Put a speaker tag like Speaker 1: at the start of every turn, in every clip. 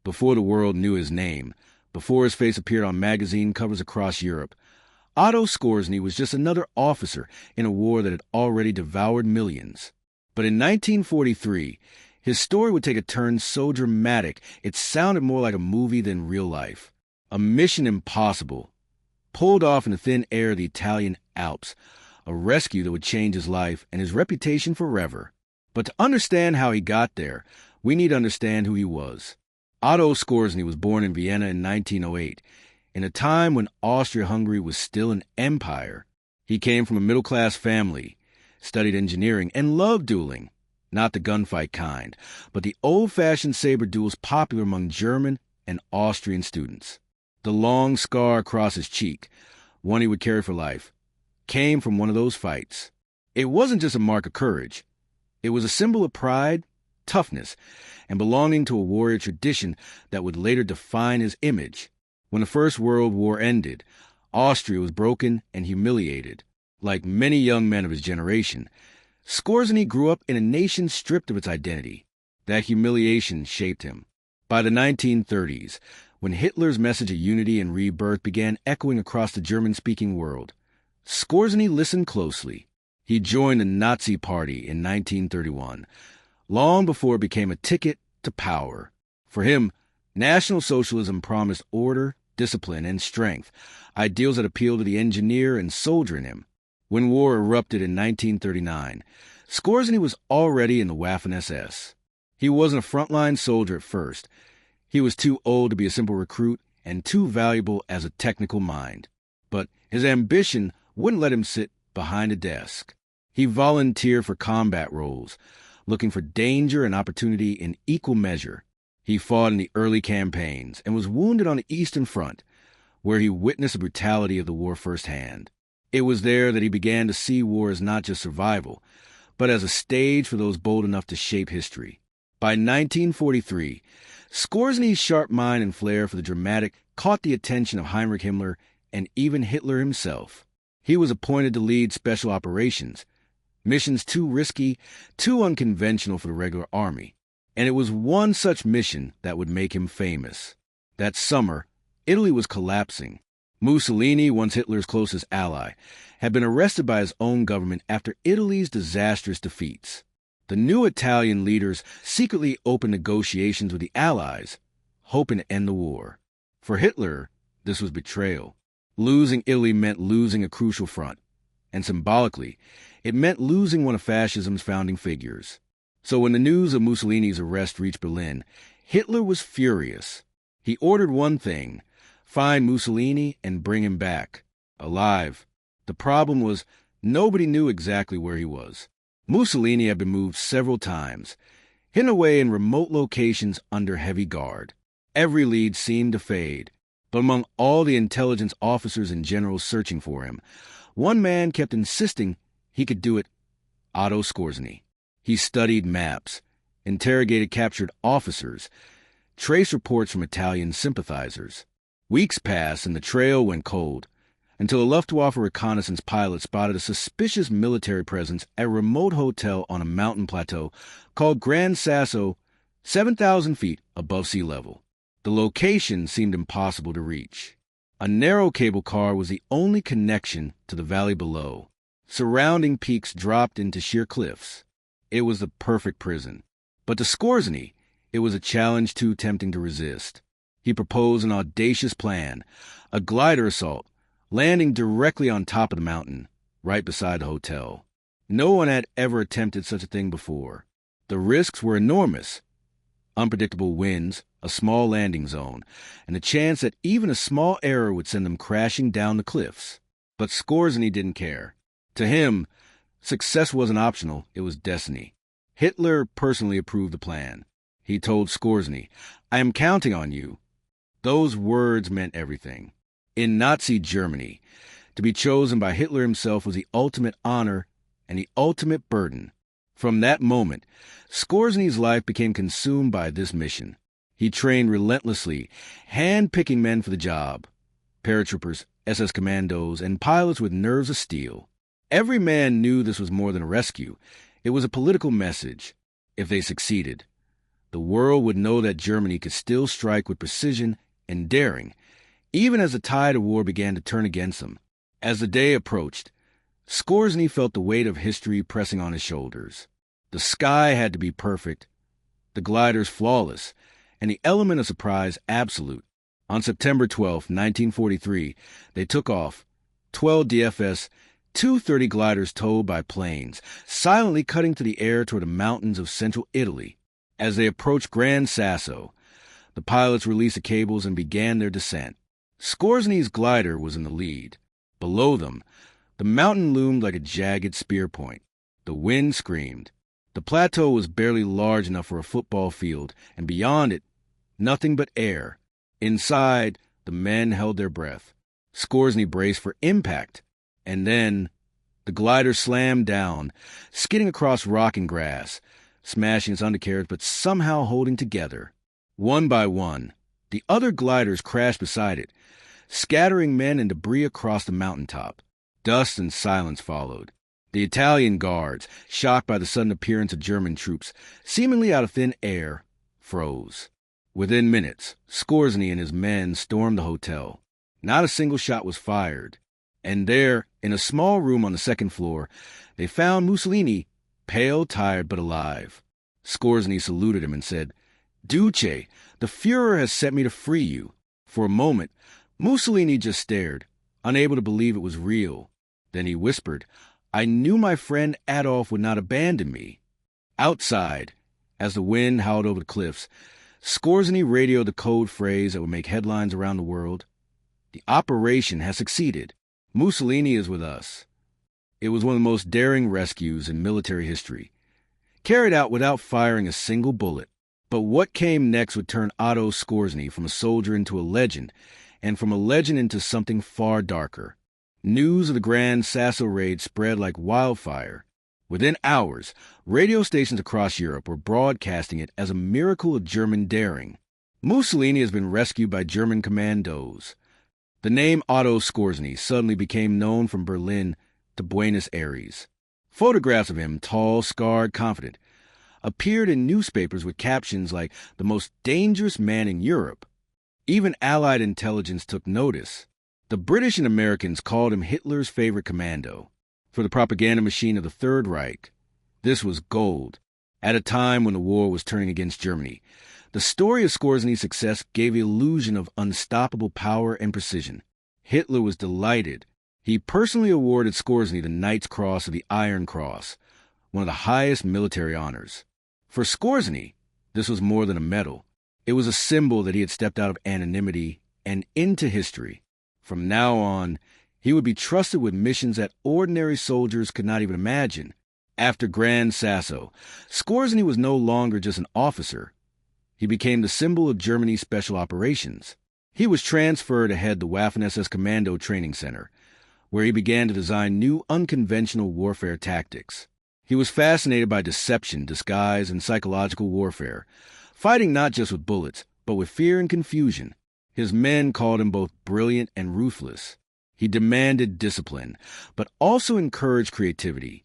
Speaker 1: before the world knew his name, before his face appeared on magazine covers across Europe. Otto Skorzeny was just another officer in a war that had already devoured millions. But in 1943, his story would take a turn so dramatic it sounded more like a movie than real life. A mission impossible, pulled off in the thin air of the Italian Alps, a rescue that would change his life and his reputation forever. But to understand how he got there, we need to understand who he was. Otto Skorzeny was born in Vienna in 1908, in a time when Austria-Hungary was still an empire. He came from a middle-class family, studied engineering, and loved dueling. Not the gunfight kind, but the old-fashioned saber duels popular among German and Austrian students. The long scar across his cheek, one he would carry for life, came from one of those fights. It wasn't just a mark of courage. It was a symbol of pride, toughness, and belonging to a warrior tradition that would later define his image. When the First World War ended, Austria was broken and humiliated. Like many young men of his generation, Skorzeny grew up in a nation stripped of its identity. That humiliation shaped him. By the 1930s, when Hitler's message of unity and rebirth began echoing across the German-speaking world, Skorzeny listened closely. He joined the Nazi Party in 1931, long before it became a ticket to power. For him, National Socialism promised order, discipline, and strength, ideals that appealed to the engineer and soldier in him. When war erupted in 1939, Skorzeny was already in the Waffen-SS. He wasn't a frontline soldier at first. He was too old to be a simple recruit and too valuable as a technical mind. But his ambition wouldn't let him sit behind a desk. He volunteered for combat roles, looking for danger and opportunity in equal measure. He fought in the early campaigns and was wounded on the Eastern Front, where he witnessed the brutality of the war firsthand. It was there that he began to see war as not just survival, but as a stage for those bold enough to shape history. By 1943, Skorzeny's sharp mind and flair for the dramatic caught the attention of Heinrich Himmler and even Hitler himself. He was appointed to lead special operations, missions too risky, too unconventional for the regular army. And it was one such mission that would make him famous. That summer, Italy was collapsing. Mussolini, once Hitler's closest ally, had been arrested by his own government after Italy's disastrous defeats. The new Italian leaders secretly opened negotiations with the Allies, hoping to end the war. For Hitler, this was betrayal. Losing Italy meant losing a crucial front, and symbolically, it meant losing one of fascism's founding figures. So when the news of Mussolini's arrest reached Berlin, Hitler was furious. He ordered one thing: find Mussolini and bring him back, alive. The problem was nobody knew exactly where he was. Mussolini had been moved several times, hidden away in remote locations under heavy guard. Every lead seemed to fade, but among all the intelligence officers and generals searching for him, one man kept insisting he could do it: Otto Skorzeny. He studied maps, interrogated captured officers, traced reports from Italian sympathizers. Weeks passed and the trail went cold, until a Luftwaffe reconnaissance pilot spotted a suspicious military presence at a remote hotel on a mountain plateau called Gran Sasso, 7,000 feet above sea level. The location seemed impossible to reach. A narrow cable car was the only connection to the valley below. Surrounding peaks dropped into sheer cliffs. It was the perfect prison. But to Skorzeny, it was a challenge too tempting to resist. He proposed an audacious plan, a glider assault, landing directly on top of the mountain, right beside the hotel. No one had ever attempted such a thing before. The risks were enormous. Unpredictable winds, a small landing zone, and the chance that even a small error would send them crashing down the cliffs. But Skorzeny didn't care. To him, success wasn't optional, it was destiny. Hitler personally approved the plan. He told Skorzeny, "I am counting on you." Those words meant everything. In Nazi Germany, to be chosen by Hitler himself was the ultimate honor and the ultimate burden. From that moment, Skorzeny's life became consumed by this mission. He trained relentlessly, hand-picking men for the job: paratroopers, SS commandos, and pilots with nerves of steel. Every man knew this was more than a rescue. It was a political message. If they succeeded, the world would know that Germany could still strike with precision and daring, even as the tide of war began to turn against them. As the day approached, Skorzeny felt the weight of history pressing on his shoulders. The sky had to be perfect, the gliders flawless, and the element of surprise absolute. On September 12, 1943, they took off, 12 DFS, 230 gliders towed by planes, silently cutting through the air toward the mountains of central Italy. As they approached Gran Sasso, the pilots released the cables and began their descent. Skorzeny's glider was in the lead. Below them, the mountain loomed like a jagged spear point. The wind screamed. The plateau was barely large enough for a football field, and beyond it, nothing but air. Inside, the men held their breath. Skorzeny braced for impact, and then the glider slammed down, skidding across rock and grass, smashing its undercarriage but somehow holding together. One by one, the other gliders crashed beside it, scattering men and debris across the mountaintop. Dust and silence followed. The Italian guards, shocked by the sudden appearance of German troops, seemingly out of thin air, froze. Within minutes, Skorzeny and his men stormed the hotel. Not a single shot was fired. And there, in a small room on the second floor, they found Mussolini, pale, tired, but alive. Skorzeny saluted him and said, "Duce, the Führer has sent me to free you." For a moment, Mussolini just stared, unable to believe it was real. Then he whispered, "I knew my friend Adolf would not abandon me." Outside, as the wind howled over the cliffs, Skorzeny radioed the code phrase that would make headlines around the world. "The operation has succeeded. Mussolini is with us." It was one of the most daring rescues in military history, carried out without firing a single bullet. But what came next would turn Otto Skorzeny from a soldier into a legend, and from a legend into something far darker. News of the Gran Sasso raid spread like wildfire. Within hours, radio stations across Europe were broadcasting it as a miracle of German daring. Mussolini has been rescued by German commandos. The name Otto Skorzeny suddenly became known from Berlin to Buenos Aires. Photographs of him, tall, scarred, confident, appeared in newspapers with captions like "the most dangerous man in Europe." Even Allied intelligence took notice. The British and Americans called him Hitler's favorite commando. For the propaganda machine of the Third Reich, this was gold. At a time when the war was turning against Germany, the story of Skorzeny's success gave the illusion of unstoppable power and precision. Hitler was delighted. He personally awarded Skorzeny the Knight's Cross of the Iron Cross, one of the highest military honors. For Skorzeny, this was more than a medal. It was a symbol that he had stepped out of anonymity and into history. From now on, he would be trusted with missions that ordinary soldiers could not even imagine. After Gran Sasso, Skorzeny was no longer just an officer. He became the symbol of Germany's special operations. He was transferred to head the Waffen-SS Commando Training Center, where he began to design new unconventional warfare tactics. He was fascinated by deception, disguise, and psychological warfare, fighting not just with bullets, but with fear and confusion. His men called him both brilliant and ruthless. He demanded discipline, but also encouraged creativity,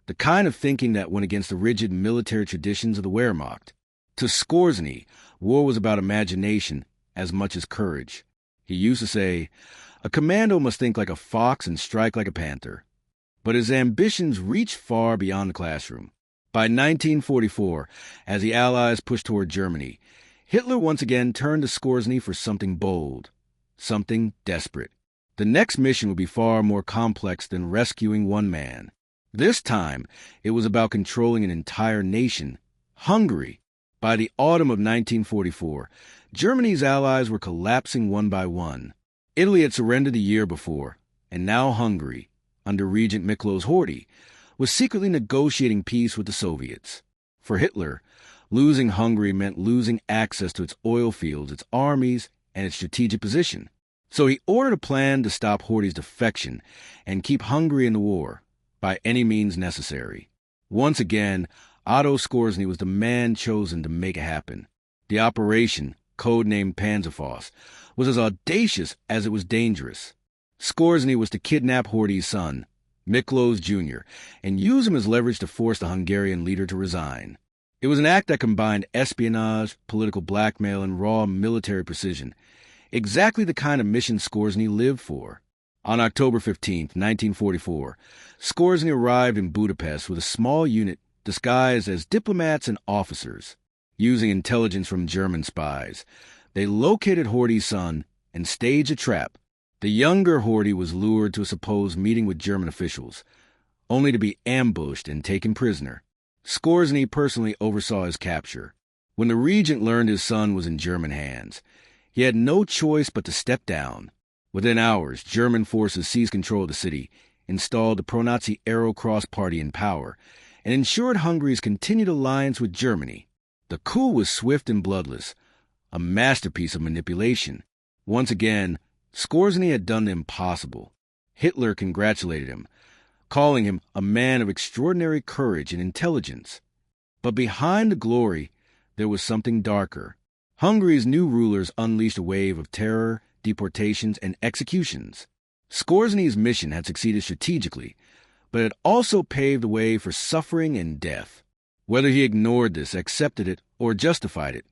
Speaker 1: the kind of thinking that went against the rigid military traditions of the Wehrmacht. To Skorzeny, war was about imagination as much as courage. He used to say, "A commando must think like a fox and strike like a panther." But his ambitions reached far beyond the classroom. By 1944, as the Allies pushed toward Germany, Hitler once again turned to Skorzeny for something bold, something desperate. The next mission would be far more complex than rescuing one man. This time, it was about controlling an entire nation, Hungary. By the autumn of 1944, Germany's allies were collapsing one by one. Italy had surrendered the year before, and now Hungary, under Regent Miklos Horthy, was secretly negotiating peace with the Soviets. For Hitler, losing Hungary meant losing access to its oil fields, its armies, and its strategic position. So he ordered a plan to stop Horthy's defection and keep Hungary in the war, by any means necessary. Once again, Otto Skorzeny was the man chosen to make it happen. The operation, codenamed Panzerfaust, was as audacious as it was dangerous. Skorzeny was to kidnap Horthy's son, Miklos Jr., and use him as leverage to force the Hungarian leader to resign. It was an act that combined espionage, political blackmail, and raw military precision, exactly the kind of mission Skorzeny lived for. On October 15, 1944, Skorzeny arrived in Budapest with a small unit disguised as diplomats and officers. Using intelligence from German spies, they located Horthy's son and staged a trap. The younger Horthy was lured to a supposed meeting with German officials, only to be ambushed and taken prisoner. Skorzeny personally oversaw his capture. When the regent learned his son was in German hands, he had no choice but to step down. Within hours, German forces seized control of the city, installed the pro-Nazi Arrow Cross Party in power, and ensured Hungary's continued alliance with Germany. The coup was swift and bloodless, a masterpiece of manipulation. Once again, Skorzeny had done the impossible. Hitler congratulated him, calling him a man of extraordinary courage and intelligence. But behind the glory, there was something darker. Hungary's new rulers unleashed a wave of terror, deportations, and executions. Skorzeny's mission had succeeded strategically, but it also paved the way for suffering and death. Whether he ignored this, accepted it, or justified it,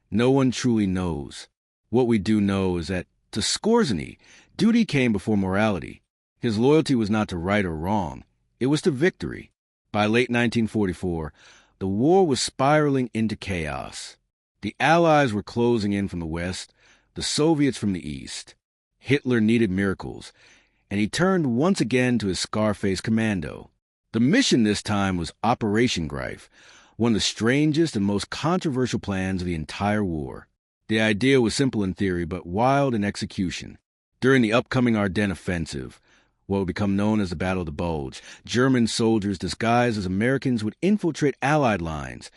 Speaker 1: no one truly knows. What we do know is that, to Skorzeny, duty came before morality. His loyalty was not to right or wrong, it was to victory. By late 1944, the war was spiraling into chaos. The Allies were closing in from the west, the Soviets from the east. Hitler needed miracles, and he turned once again to his Scarface commando. The mission this time was Operation Greif, one of the strangest and most controversial plans of the entire war. The idea was simple in theory, but wild in execution. During the upcoming Ardennes offensive, what would become known as the Battle of the Bulge, German soldiers disguised as Americans would infiltrate Allied lines,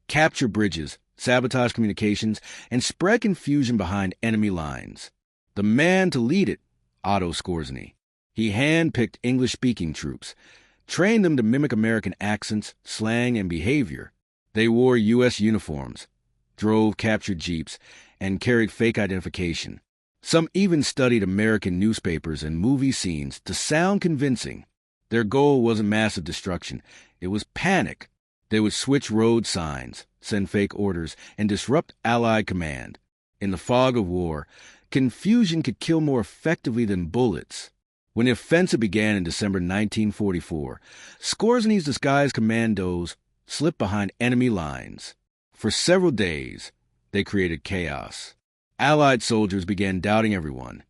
Speaker 1: capture bridges, sabotage communications, and spread confusion behind enemy lines. The man to lead it, Otto Skorzeny. He hand-picked English-speaking troops, trained them to mimic American accents, slang, and behavior. They wore U.S. uniforms, drove captured jeeps, and carried fake identification. Some even studied American newspapers and movie scenes to sound convincing. Their goal wasn't massive destruction. It was panic. They would switch road signs, send fake orders, and disrupt Allied command. In the fog of war, confusion could kill more effectively than bullets. When the offensive began in December 1944, Skorzeny's disguised commandos slipped behind enemy lines. For several days, they created chaos. Allied soldiers began doubting everyone.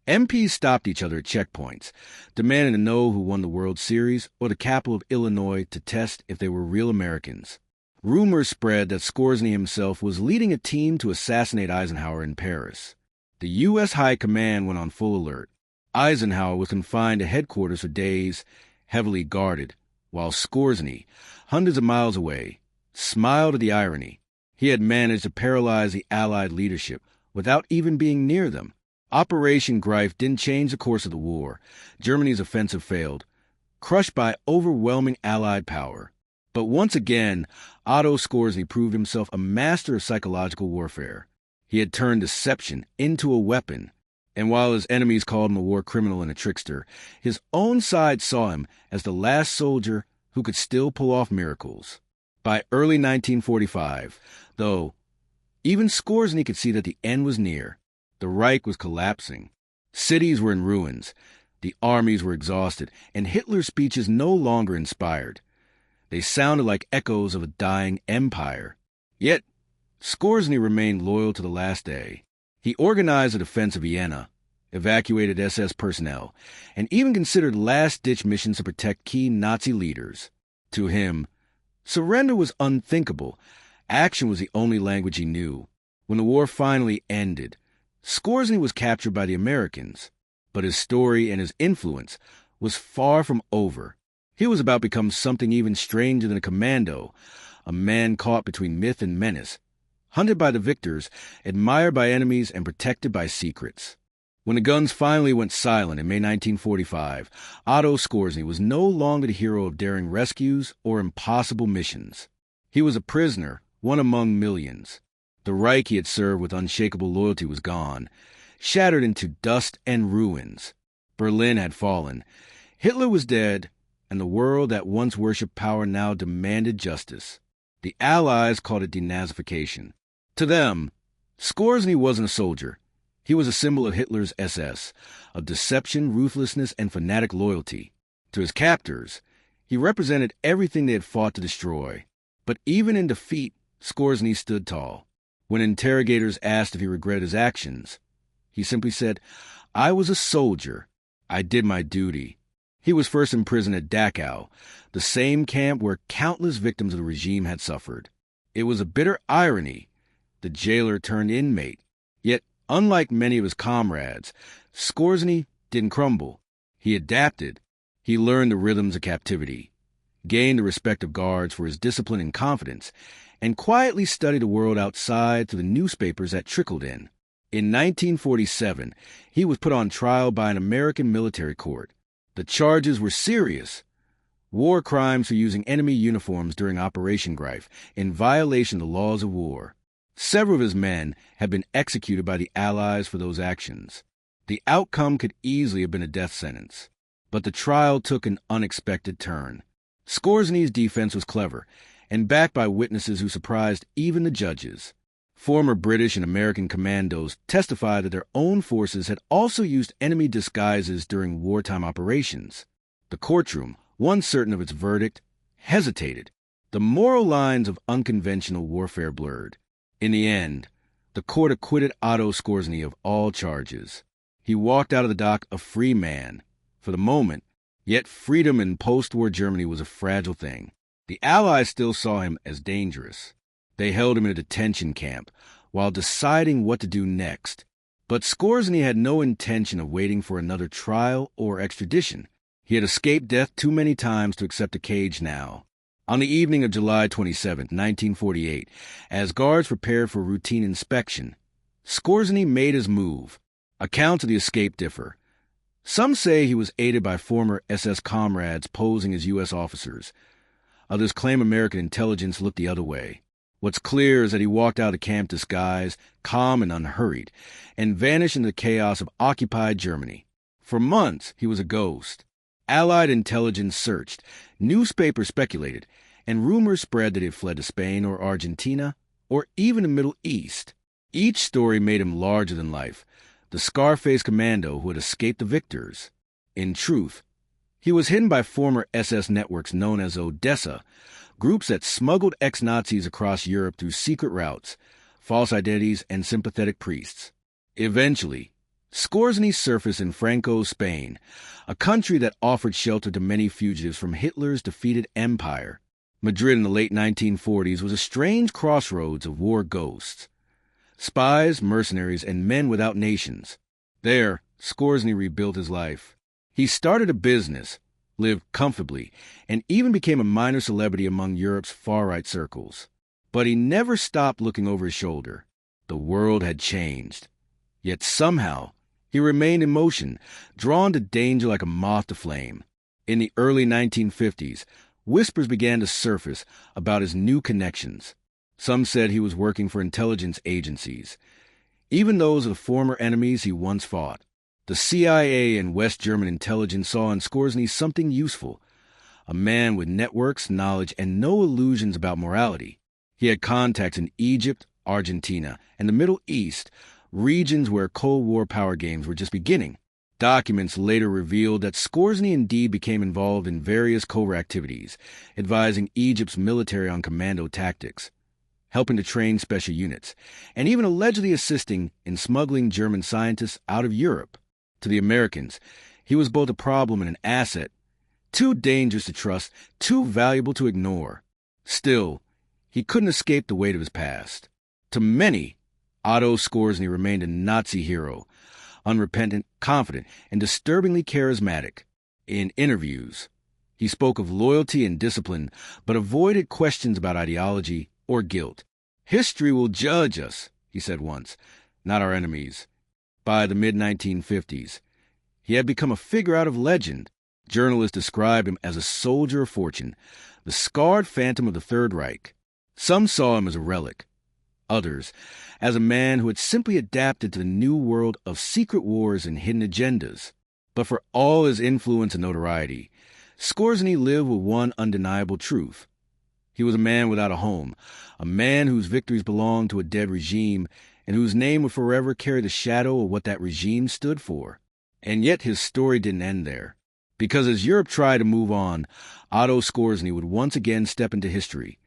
Speaker 1: MPs stopped each other at checkpoints, demanding to know who won the World Series or the capital of Illinois to test if they were real Americans. Rumors spread that Skorzeny himself was leading a team to assassinate Eisenhower in Paris. The U.S. High Command went on full alert. Eisenhower was confined to headquarters for days, heavily guarded, while Skorzeny, hundreds of miles away, smiled at the irony. He had managed to paralyze the Allied leadership without even being near them. Operation Greif didn't change the course of the war. Germany's offensive failed, crushed by overwhelming Allied power. But once again, Otto Skorzeny proved himself a master of psychological warfare. He had turned deception into a weapon. And while his enemies called him a war criminal and a trickster, his own side saw him as the last soldier who could still pull off miracles. By early 1945, though, even Skorzeny could see that the end was near. The Reich was collapsing. Cities were in ruins. The armies were exhausted, and Hitler's speeches no longer inspired. They sounded like echoes of a dying empire. Yet, Skorzeny remained loyal to the last day. He organized a defense of Vienna, evacuated SS personnel, and even considered last-ditch missions to protect key Nazi leaders. To him, surrender was unthinkable. Action was the only language he knew. When the war finally ended, Skorzeny was captured by the Americans, but his story and his influence was far from over. He was about to become something even stranger than a commando, a man caught between myth and menace, hunted by the victors, admired by enemies, and protected by secrets. When the guns finally went silent in May 1945, Otto Skorzeny was no longer the hero of daring rescues or impossible missions. He was a prisoner, one among millions. The Reich he had served with unshakable loyalty was gone, shattered into dust and ruins. Berlin had fallen. Hitler was dead, and the world that once worshipped power now demanded justice. The Allies called it denazification. To them, Skorzeny wasn't a soldier. He was a symbol of Hitler's SS, of deception, ruthlessness, and fanatic loyalty. To his captors, he represented everything they had fought to destroy. But even in defeat, Skorzeny stood tall. When interrogators asked if he regretted his actions, he simply said, "I was a soldier. I did my duty." He was first imprisoned at Dachau, the same camp where countless victims of the regime had suffered. It was a bitter irony. The jailer turned inmate. Yet, unlike many of his comrades, Skorzeny didn't crumble. He adapted. He learned the rhythms of captivity, gained the respect of guards for his discipline and confidence, and quietly studied the world outside through the newspapers that trickled in. In 1947, he was put on trial by an American military court. The charges were serious. War crimes for using enemy uniforms during Operation Greif in violation of the laws of war. Several of his men had been executed by the Allies for those actions. The outcome could easily have been a death sentence. But the trial took an unexpected turn. Skorzeny's defense was clever and backed by witnesses who surprised even the judges. Former British and American commandos testified that their own forces had also used enemy disguises during wartime operations. The courtroom, once certain of its verdict, hesitated. The moral lines of unconventional warfare blurred. In the end, the court acquitted Otto Skorzeny of all charges. He walked out of the dock a free man. For the moment, yet freedom in post-war Germany was a fragile thing. The Allies still saw him as dangerous. They held him in a detention camp while deciding what to do next. But Skorzeny had no intention of waiting for another trial or extradition. He had escaped death too many times to accept a cage now. On the evening of July 27, 1948, as guards prepared for routine inspection, Skorzeny made his move. Accounts of the escape differ. Some say he was aided by former SS comrades posing as U.S. officers. Others claim American intelligence looked the other way. What's clear is that he walked out of camp disguised, calm and unhurried, and vanished into the chaos of occupied Germany. For months, he was a ghost. Allied intelligence searched, newspapers speculated, and rumors spread that he had fled to Spain or Argentina, or even the Middle East. Each story made him larger than life, the scar-faced commando who had escaped the victors. In truth, he was hidden by former SS networks known as Odessa, groups that smuggled ex-Nazis across Europe through secret routes, false identities, and sympathetic priests. Eventually, Skorzeny surfaced in Franco's Spain, a country that offered shelter to many fugitives from Hitler's defeated empire. Madrid in the late 1940s was a strange crossroads of war ghosts. Spies, mercenaries, and men without nations. There, Skorzeny rebuilt his life. He started a business, lived comfortably, and even became a minor celebrity among Europe's far-right circles. But he never stopped looking over his shoulder. The world had changed. Yet somehow, he remained in motion, drawn to danger like a moth to flame. In the early 1950s, whispers began to surface about his new connections. Some said he was working for intelligence agencies, even those of the former enemies he once fought. The CIA and West German intelligence saw in Skorzeny something useful, a man with networks, knowledge, and no illusions about morality. He had contacts in Egypt, Argentina, and the Middle East, regions where Cold War power games were just beginning. Documents later revealed that Skorzeny indeed became involved in various covert activities, advising Egypt's military on commando tactics, helping to train special units, and even allegedly assisting in smuggling German scientists out of Europe. To the Americans, he was both a problem and an asset, too dangerous to trust, too valuable to ignore. Still, he couldn't escape the weight of his past. To many, Otto Skorzeny remained a Nazi hero, unrepentant, confident, and disturbingly charismatic. In interviews, he spoke of loyalty and discipline, but avoided questions about ideology or guilt. "History will judge us," he said once, "not our enemies." By the mid-1950s, he had become a figure out of legend. Journalists described him as a soldier of fortune, the scarred phantom of the Third Reich. Some saw him as a relic, others as a man who had simply adapted to the new world of secret wars and hidden agendas. But for all his influence and notoriety, Skorzeny lived with one undeniable truth. He was a man without a home, a man whose victories belonged to a dead regime, and whose name would forever carry the shadow of what that regime stood for. And yet his story didn't end there. Because as Europe tried to move on, Otto Skorzeny would once again step into history,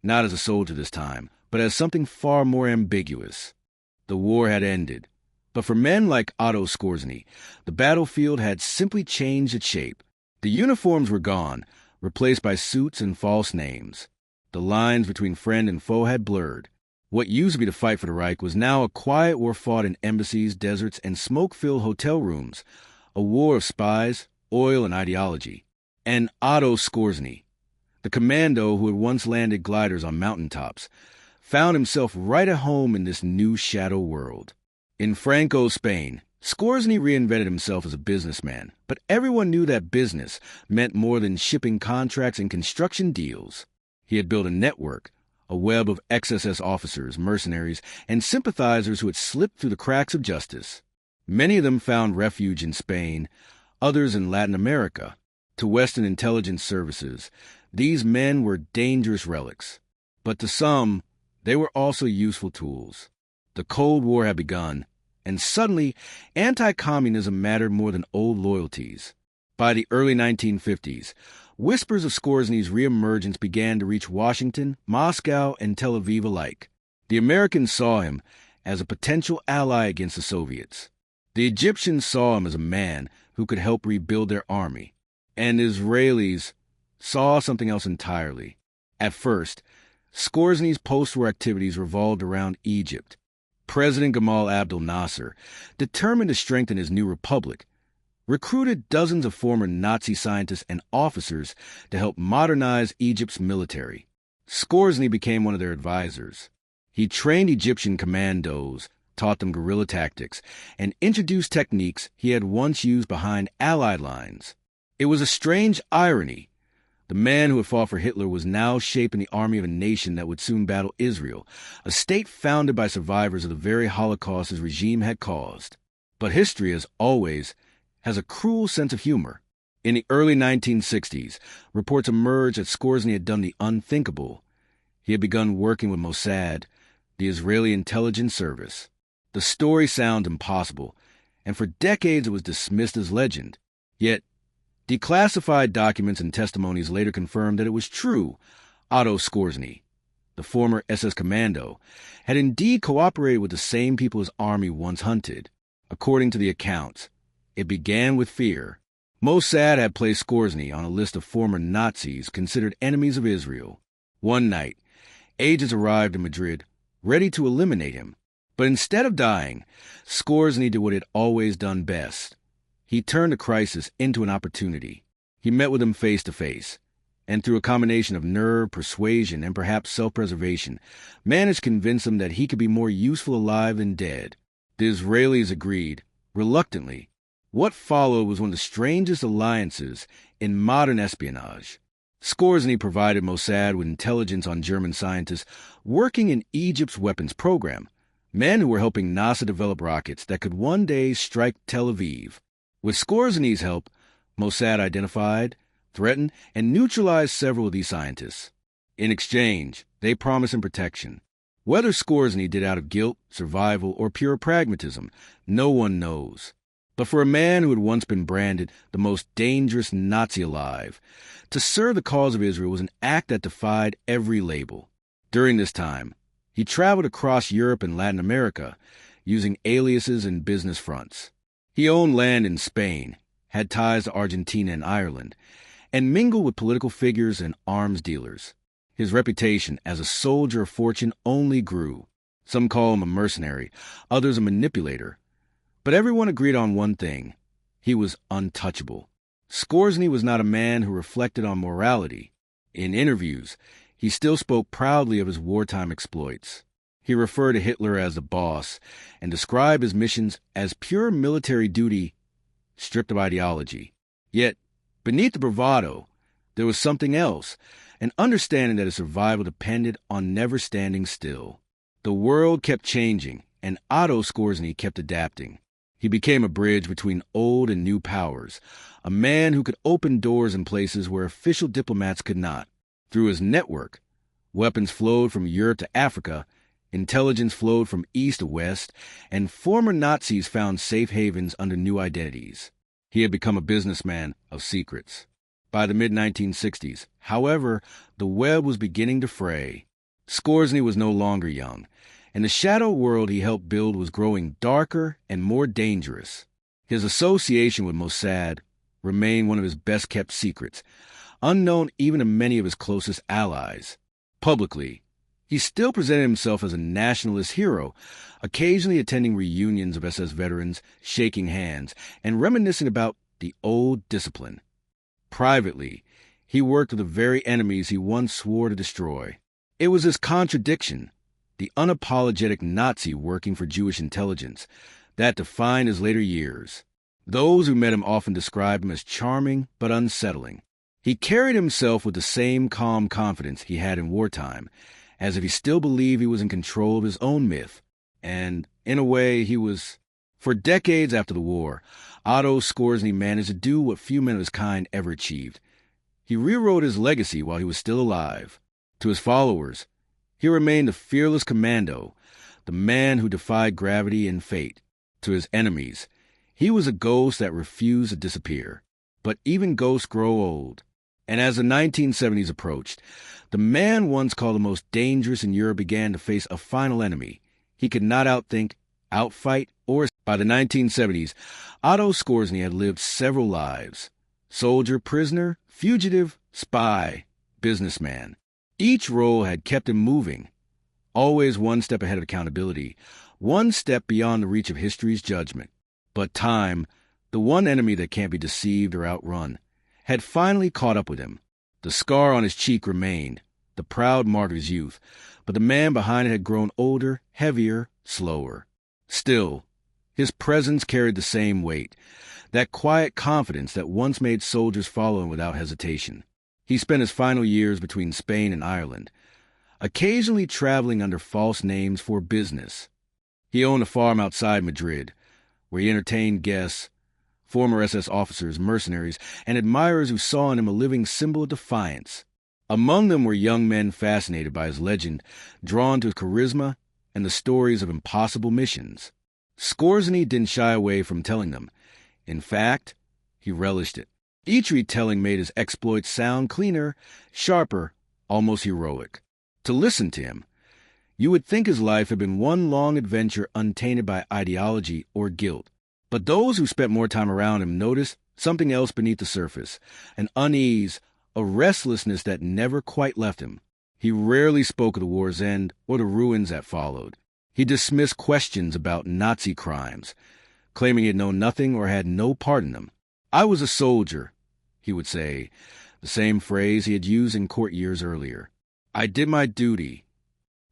Speaker 1: not as a soldier this time, but as something far more ambiguous. The war had ended. But for men like Otto Skorzeny, the battlefield had simply changed its shape. The uniforms were gone, replaced by suits and false names. The lines between friend and foe had blurred. What used to be the fight for the Reich was now a quiet war fought in embassies, deserts, and smoke-filled hotel rooms, a war of spies, oil, and ideology. And Otto Skorzeny, the commando who had once landed gliders on mountaintops, found himself right at home in this new shadow world. In Franco Spain, Skorzeny reinvented himself as a businessman, but everyone knew that business meant more than shipping contracts and construction deals. He had built a network, a web of ex-SS officers, mercenaries, and sympathizers who had slipped through the cracks of justice. Many of them found refuge in Spain, others in Latin America. To Western intelligence services, these men were dangerous relics. But to some, they were also useful tools. The Cold War had begun, and suddenly, anti-communism mattered more than old loyalties. By the early 1950s, whispers of Skorzeny's reemergence began to reach Washington, Moscow, and Tel Aviv alike. The Americans saw him as a potential ally against the Soviets. The Egyptians saw him as a man who could help rebuild their army. And the Israelis saw something else entirely. At first, Skorzeny's post-war activities revolved around Egypt. President Gamal Abdel Nasser, determined to strengthen his new republic, recruited dozens of former Nazi scientists and officers to help modernize Egypt's military. Skorzeny became one of their advisors. He trained Egyptian commandos, taught them guerrilla tactics, and introduced techniques he had once used behind Allied lines. It was a strange irony. The man who had fought for Hitler was now shaping the army of a nation that would soon battle Israel, a state founded by survivors of the very Holocaust his regime had caused. But history, as always, has a cruel sense of humor. In the early 1960s, reports emerged that Skorzeny had done the unthinkable. He had begun working with Mossad, the Israeli intelligence service. The story sounds impossible, and for decades it was dismissed as legend. Yet, declassified documents and testimonies later confirmed that it was true. Otto Skorzeny, the former SS commando, had indeed cooperated with the same people his army once hunted. According to the accounts, it began with fear. Mossad had placed Skorzeny on a list of former Nazis considered enemies of Israel. One night, agents arrived in Madrid, ready to eliminate him. But instead of dying, Skorzeny did what he had always done best. He turned a crisis into an opportunity. He met with him face to face, and through a combination of nerve, persuasion, and perhaps self-preservation, managed to convince him that he could be more useful alive than dead. The Israelis agreed, reluctantly. What followed was one of the strangest alliances in modern espionage. Skorzeny provided Mossad with intelligence on German scientists working in Egypt's weapons program, men who were helping NASA develop rockets that could one day strike Tel Aviv. With Skorzeny's help, Mossad identified, threatened, and neutralized several of these scientists. In exchange, they promised him protection. Whether Skorzeny did out of guilt, survival, or pure pragmatism, no one knows. But for a man who had once been branded the most dangerous Nazi alive, to serve the cause of Israel was an act that defied every label. During this time, he traveled across Europe and Latin America, using aliases and business fronts. He owned land in Spain, had ties to Argentina and Ireland, and mingled with political figures and arms dealers. His reputation as a soldier of fortune only grew. Some call him a mercenary, others a manipulator. But everyone agreed on one thing. He was untouchable. Skorzeny was not a man who reflected on morality. In interviews, he still spoke proudly of his wartime exploits. He referred to Hitler as the boss and described his missions as pure military duty, stripped of ideology. Yet, beneath the bravado, there was something else, an understanding that his survival depended on never standing still. The world kept changing, and Otto Skorzeny kept adapting. He became a bridge between old and new powers, a man who could open doors in places where official diplomats could not. Through his network, Weapons flowed from Europe to Africa, intelligence flowed from east to west, and former Nazis found safe havens under new identities. He had become a businessman of secrets. By the mid-1960s, however, the web was beginning to fray. Skorzeny was no longer young, and the shadow world he helped build was growing darker and more dangerous. His association with Mossad remained one of his best-kept secrets, unknown even to many of his closest allies. Publicly, he still presented himself as a nationalist hero, occasionally attending reunions of SS veterans, shaking hands, and reminiscing about the old discipline. Privately, he worked with the very enemies he once swore to destroy. It was his contradiction, the unapologetic Nazi working for Jewish intelligence, that defined his later years. Those who met him often described him as charming but unsettling. He carried himself with the same calm confidence he had in wartime, as if he still believed he was in control of his own myth. And, in a way, he was. For decades after the war, Otto Skorzeny managed to do what few men of his kind ever achieved. He rewrote his legacy while he was still alive. To his followers, he remained a fearless commando, the man who defied gravity and fate. To his enemies, he was a ghost that refused to disappear. But even ghosts grow old. And as the 1970s approached, the man once called the most dangerous in Europe began to face a final enemy. He could not outthink, outfight, or... By the 1970s, Otto Skorzeny had lived several lives. Soldier, prisoner, fugitive, spy, businessman. Each role had kept him moving, always one step ahead of accountability, one step beyond the reach of history's judgment. But time, the one enemy that can't be deceived or outrun, had finally caught up with him. The scar on his cheek remained, the proud mark of his youth, but the man behind it had grown older, heavier, slower. Still, his presence carried the same weight, that quiet confidence that once made soldiers follow him without hesitation. He spent his final years between Spain and Ireland, occasionally traveling under false names for business. He owned a farm outside Madrid, where he entertained guests, former SS officers, mercenaries, and admirers who saw in him a living symbol of defiance. Among them were young men fascinated by his legend, drawn to his charisma and the stories of impossible missions. Skorzeny didn't shy away from telling them. In fact, he relished it. Each retelling made his exploits sound cleaner, sharper, almost heroic. To listen to him, you would think his life had been one long adventure untainted by ideology or guilt. But those who spent more time around him noticed something else beneath the surface, an unease, a restlessness that never quite left him. He rarely spoke of the war's end or the ruins that followed. He dismissed questions about Nazi crimes, claiming he had known nothing or had no part in them. "I was a soldier," he would say, the same phrase he had used in court years earlier. "I did my duty."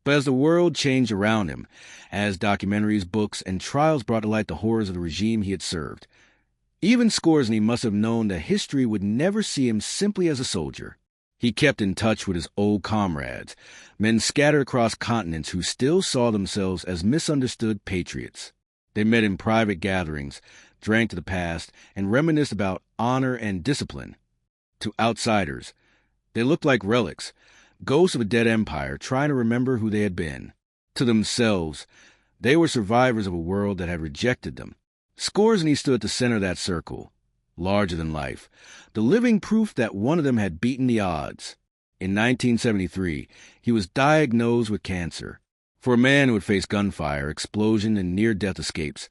Speaker 1: But as the world changed around him, as documentaries, books, and trials brought to light the horrors of the regime he had served, even Skorzeny must have known that history would never see him simply as a soldier. He kept in touch with his old comrades, men scattered across continents who still saw themselves as misunderstood patriots. They met in private gatherings, drank to the past, and reminisced about honor and discipline. To outsiders, they looked like relics, ghosts of a dead empire trying to remember who they had been. To themselves, they were survivors of a world that had rejected them. Skorzeny stood at the center of that circle, larger than life, the living proof that one of them had beaten the odds. In 1973, he was diagnosed with cancer. For a man who had faced gunfire, explosion, and near-death escapes,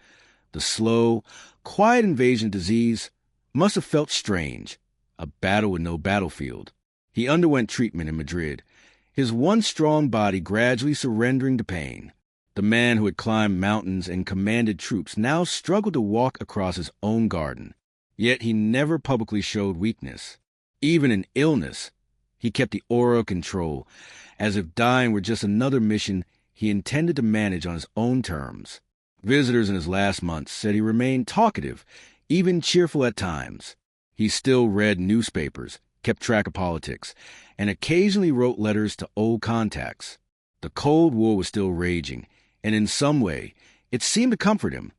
Speaker 1: the slow, quiet invasion of disease must have felt strange, a battle with no battlefield. He underwent treatment in Madrid, his once strong body gradually surrendering to pain. The man who had climbed mountains and commanded troops now struggled to walk across his own garden. Yet he never publicly showed weakness. Even in illness, he kept the aura of control, as if dying were just another mission he intended to manage on his own terms. Visitors in his last months said he remained talkative, even cheerful at times. He still read newspapers, kept track of politics, and occasionally wrote letters to old contacts. The Cold War was still raging, and in some way, it seemed to comfort him.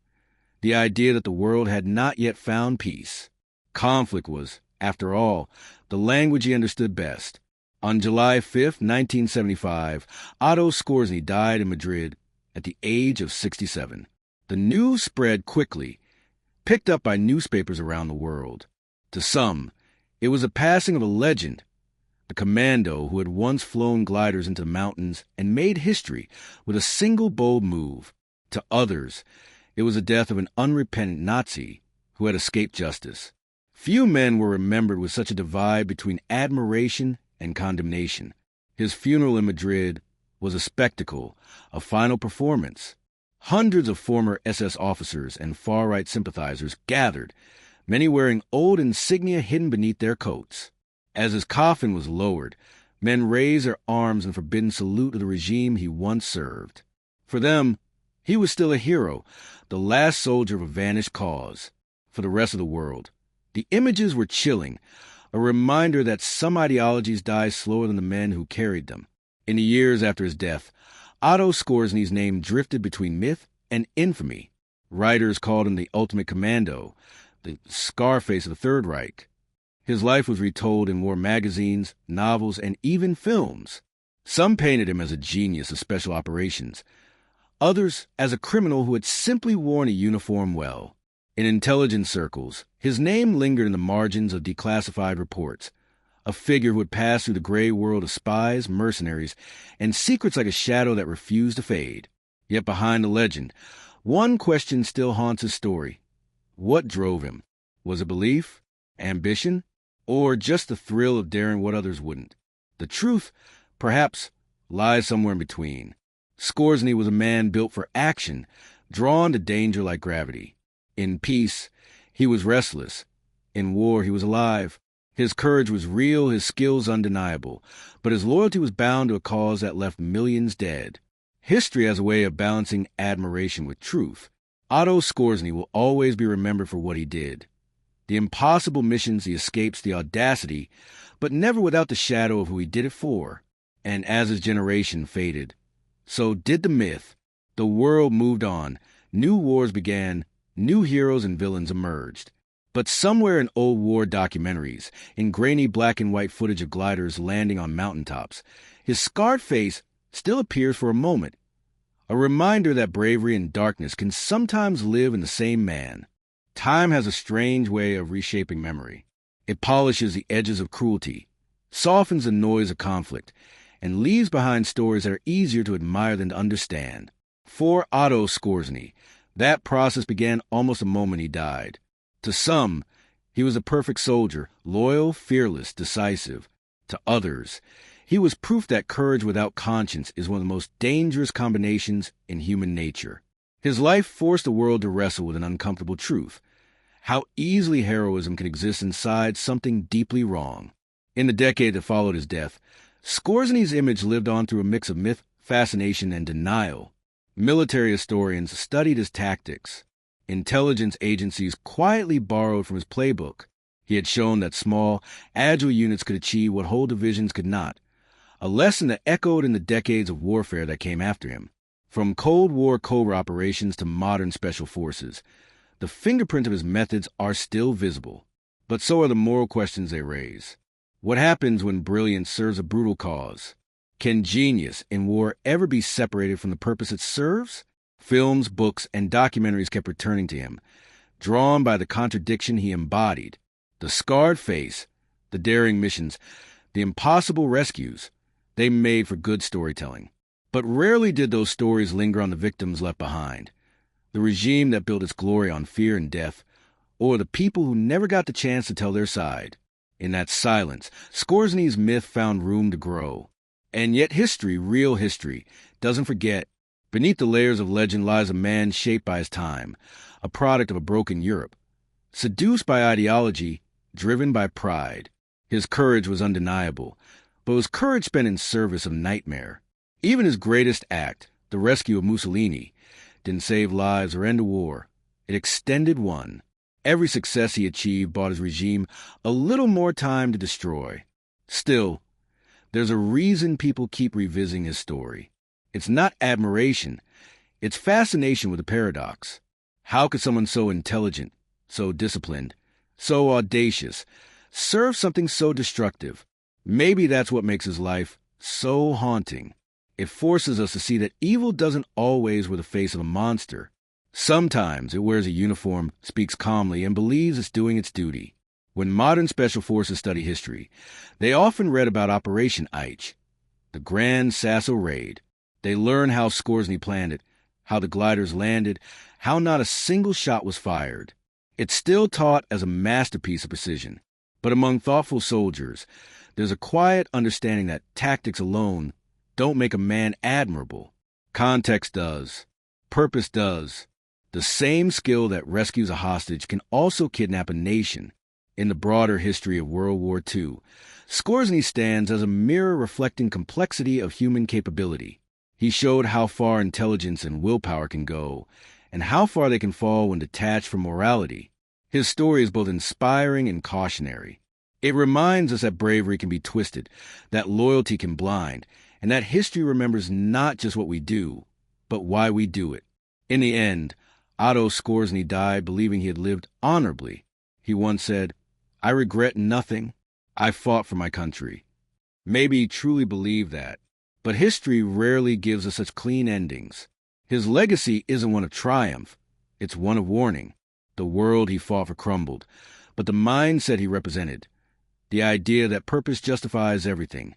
Speaker 1: The idea that the world had not yet found peace. Conflict was, after all, the language he understood best. On July 5, 1975, Otto Skorzeny died in Madrid at the age of 67. The news spread quickly, picked up by newspapers around the world. To some, it was the passing of a legend, the commando who had once flown gliders into the mountains and made history with a single bold move. To others, it was the death of an unrepentant Nazi who had escaped justice. Few men were remembered with such a divide between admiration and condemnation. His funeral in Madrid was a spectacle, a final performance. Hundreds of former SS officers and far-right sympathizers gathered, many wearing old insignia hidden beneath their coats. As his coffin was lowered, men raised their arms in forbidden salute to the regime he once served. For them, he was still a hero, the last soldier of a vanished cause. For the rest of the world, the images were chilling, a reminder that some ideologies die slower than the men who carried them. In the years after his death, Otto Skorzeny's name drifted between myth and infamy. Writers called him the ultimate commando, the Scarface of the Third Reich. His life was retold in war magazines, novels, and even films. Some painted him as a genius of special operations, others as a criminal who had simply worn a uniform well. In intelligence circles, his name lingered in the margins of declassified reports, a figure who would pass through the gray world of spies, mercenaries, and secrets like a shadow that refused to fade. Yet behind the legend, one question still haunts his story. What drove him? Was it belief, ambition, or just the thrill of daring what others wouldn't? The truth, perhaps, lies somewhere in between. Skorzeny was a man built for action, drawn to danger like gravity. In peace, he was restless. In war, he was alive. His courage was real, his skills undeniable, but his loyalty was bound to a cause that left millions dead. History has a way of balancing admiration with truth. Otto Skorzeny will always be remembered for what he did. The impossible missions, the escapes, the audacity, but never without the shadow of who he did it for. And as his generation faded, so did the myth. The world moved on. New wars began. New heroes and villains emerged. But somewhere in old war documentaries, in grainy black and white footage of gliders landing on mountaintops, his scarred face still appears for a moment, a reminder that bravery and darkness can sometimes live in the same man. Time has a strange way of reshaping memory. It polishes the edges of cruelty, softens the noise of conflict, and leaves behind stories that are easier to admire than to understand. For Otto Skorzeny, that process began almost the moment he died. To some, he was a perfect soldier, loyal, fearless, decisive. To others, he was proof that courage without conscience is one of the most dangerous combinations in human nature. His life forced the world to wrestle with an uncomfortable truth: how easily heroism can exist inside something deeply wrong. In the decade that followed his death, Skorzeny's image lived on through a mix of myth, fascination, and denial. Military historians studied his tactics. Intelligence agencies quietly borrowed from his playbook. He had shown that small, agile units could achieve what whole divisions could not, a lesson that echoed in the decades of warfare that came after him. From Cold War covert operations to modern special forces, the fingerprints of his methods are still visible. But so are the moral questions they raise. What happens when brilliance serves a brutal cause? Can genius in war ever be separated from the purpose it serves? Films, books, and documentaries kept returning to him, drawn by the contradiction he embodied. The scarred face, the daring missions, the impossible rescues, they made for good storytelling. But rarely did those stories linger on the victims left behind, the regime that built its glory on fear and death, or the people who never got the chance to tell their side. In that silence, Skorzeny's myth found room to grow. And yet history, real history, doesn't forget. Beneath the layers of legend lies a man shaped by his time, a product of a broken Europe, seduced by ideology, driven by pride. His courage was undeniable, but was courage spent in service of nightmare. Even his greatest act, the rescue of Mussolini, didn't save lives or end a war. It extended one. Every success he achieved bought his regime a little more time to destroy. Still, there's a reason people keep revisiting his story. It's not admiration. It's fascination with the paradox. How could someone so intelligent, so disciplined, so audacious, serve something so destructive? Maybe that's what makes his life so haunting. It forces us to see that evil doesn't always wear the face of a monster. Sometimes it wears a uniform, speaks calmly, and believes it's doing its duty. When modern special forces study history, they often read about Operation Eich, the Grand Sasso Raid. They learn how Skorzeny planned it, how the gliders landed, how not a single shot was fired. It's still taught as a masterpiece of precision. But among thoughtful soldiers, there's a quiet understanding that tactics alone don't make a man admirable. Context does. Purpose does. The same skill that rescues a hostage can also kidnap a nation. In the broader history of World War II, Skorzeny stands as a mirror reflecting complexity of human capability. He showed how far intelligence and willpower can go, and how far they can fall when detached from morality. His story is both inspiring and cautionary. It reminds us that bravery can be twisted, that loyalty can blind, and that history remembers not just what we do, but why we do it. In the end, Otto Skorzeny died believing he had lived honorably. He once said, "I regret nothing. I fought for my country." Maybe he truly believed that, but history rarely gives us such clean endings. His legacy isn't one of triumph, it's one of warning. The world he fought for crumbled, but the mindset he represented, the idea that purpose justifies everything,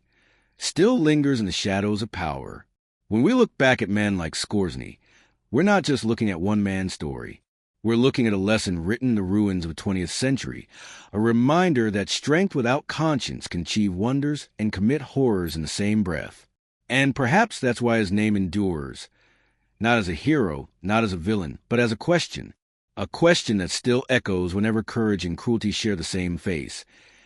Speaker 1: still lingers in the shadows of power. When we look back at men like Skorzeny, we're not just looking at one man's story. We're looking at a lesson written in the ruins of the 20th century, a reminder that strength without conscience can achieve wonders and commit horrors in the same breath. And perhaps that's why his name endures, not as a hero, not as a villain, but as a question that still echoes whenever courage and cruelty share the same face,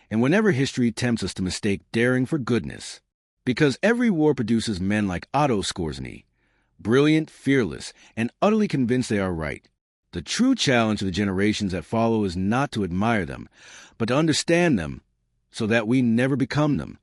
Speaker 1: and whenever history tempts us to mistake daring for goodness. Because every war produces men like Otto Skorzeny, brilliant, fearless, and utterly convinced they are right. The true challenge to the generations that follow is not to admire them, but to understand them so that we never become them.